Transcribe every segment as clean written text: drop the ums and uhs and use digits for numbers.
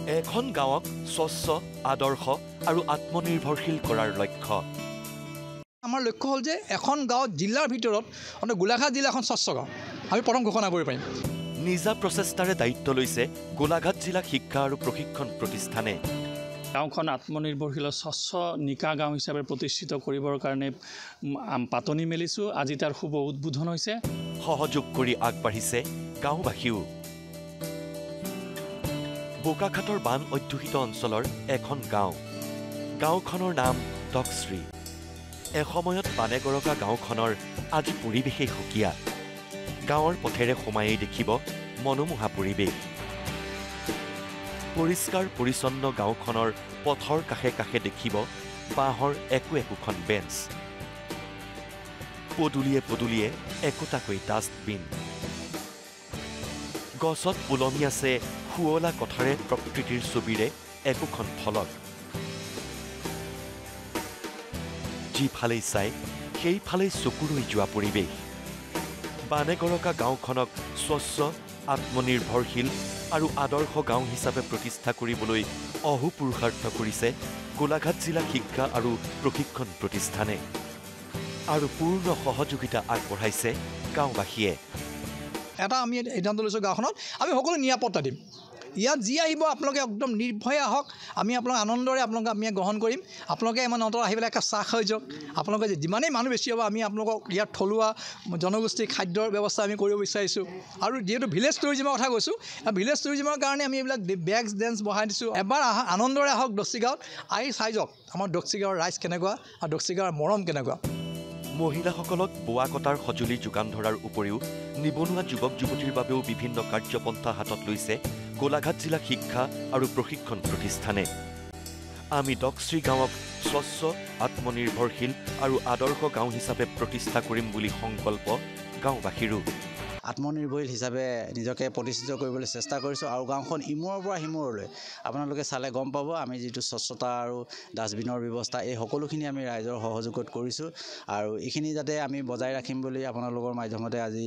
এখন গাঁৱক স্বচ্ছ আদৰ্শ আৰু আত্মনিৰ্ভৰশীল কৰাৰ লক্ষ্য আমাৰ লক্ষ্য হ'ল যে এখন গাঁৱত জিলাৰ ভিতৰত গোলাঘাট জিলাখন স্বচ্ছ গাঁও আমি প্ৰথম ঘোষণা কৰিব পাৰিম নিজা প্ৰচেষ্টাৰে দায়িত্ব লৈছে গোলাঘাট জিলা শিক্ষা আৰু প্ৰশিক্ষণ প্ৰতিষ্ঠানে গাঁওখন আত্মনিৰ্ভৰশীল স্বচ্ছ নিকা গাঁও হিচাপে প্ৰতিষ্ঠিত কৰিবৰ কাৰণে পাতনি মেলিছোঁ আজি তাৰ শুভ উদ্বোধন হৈছে সহযোগ কৰি আগবাঢ়িছে গাঁওবাসীও বোকাখাটৰ বান অধ্যুষিত অঞ্চলৰ এখন গাঁও গাঁওখনৰ নাম ডক্সৰী এসময়ত বানে গৰকা গাঁওখনৰ আজি পৰিৱেশেই সুকীয়া গাঁৱৰ পথেৰে সোমায়েই দেখিব মনোমোহা পৰিৱেশ পৰিষ্কাৰ পৰিচ্ছন্ন গাঁওখনৰ পথৰ কাষে কাষে দেখিব বাঁহৰ একোখন বেঞ্চ পদূলিয়ে পদূলিয়ে একোটাকৈ ডাষ্টবিন গছত ওলমি আছে শুৱলা কথাৰে প্ৰকৃতিৰ ছবিৰে একোখন ফলক যিফালেই চাই সেইফালেই চকু ৰৈ যোৱা পৰিৱেশ বানে গৰকা গাঁওখনক স্বচ্ছ আত্মনিৰ্ভৰশীল আৰু আদৰ্শ গাঁও হিচাপে প্ৰতিষ্ঠা কৰিবলৈ অহোপুৰুষাৰ্থ কৰিছে গোলাঘাট জিলা শিক্ষা আৰু প্ৰশিক্ষণ প্ৰতিষ্ঠানে আৰু পূৰ্ণ সহযোগিতা আগবঢ়াইছে গাঁওবাসীয়ে এটা আমি সিদ্ধান্ত লৈছোঁ গাঁওখনত আমি সকলো নিৰাপত্তা দিম ইয়াত যি আহিব আপোনালোকে একদম নিৰ্ভয়ে আহক আমি আপোনালোক আনন্দৰে আপোনালোকক আমি গ্ৰহণ কৰিম আপোনালোকে ইমান অন্তৰত আহি পেলাই চাহ খাই যাওক আপোনালোকে যিমানেই মানুহ বেছি হ'ব আমি আপোনালোকক ইয়াত থলুৱা জনগোষ্ঠীৰ খাদ্যৰ ব্যৱস্থা আমি কৰিব বিচাৰিছোঁ আৰু যিহেতু ভিলেজ টুৰিজিমৰ কথা কৈছোঁ ভিলেজ টুৰিজিমৰ কাৰণে আমি এইবিলাক বেগছ ডেন্স বহাই দিছোঁ এবাৰ আনন্দৰে আহক ডক্সী গাঁৱত আহি চাই যাওক আমাৰ ডক্সী গাঁৱৰ ৰাইজ কেনেকুৱা আৰু ডক্সী গাঁৱৰ মৰম কেনেকুৱা মহিলাসকলক বোৱা কটাৰ সঁজুলি যোগান ধৰাৰ উপৰিও নিবনুৱা যুৱক যুৱতীৰ বাবেও বিভিন্ন কাৰ্যপন্থা হাতত লৈছে গোলাঘাট জিলা শিক্ষা আৰু প্ৰশিক্ষণ প্ৰতিষ্ঠানে আমি ডক্সী গাঁৱক স্বচ্ছ আত্মনিৰ্ভৰশীল আৰু আদৰ্শ গাঁও হিচাপে প্ৰতিষ্ঠা কৰিম বুলি সংকল্প গাঁওবাসীৰো আত্মনিৰ্ভৰশীল হিচাপে নিজকে প্ৰতিষ্ঠিত কৰিবলৈ চেষ্টা কৰিছোঁ আৰু গাঁওখন ইমূৰৰ পৰা সিমূৰলৈ আপোনালোকে চালে গম পাব আমি যিটো স্বচ্ছতা আৰু ডাষ্টবিনৰ ব্যৱস্থা এই সকলোখিনি আমি ৰাইজৰ সহযোগত কৰিছোঁ আৰু এইখিনি যাতে আমি বজাই ৰাখিম বুলি আপোনালোকৰ মাধ্যমতে আজি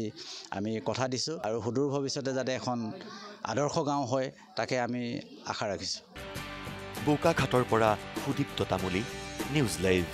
আমি কথা দিছোঁ আৰু সুদূৰ ভৱিষ্যতে যাতে এখন আদৰ্শ গাঁও হয় তাকে আমি আশা ৰাখিছোঁ বোকাখাটৰ পৰা সুদীপ্ত তামুলী নিউজ লাইভ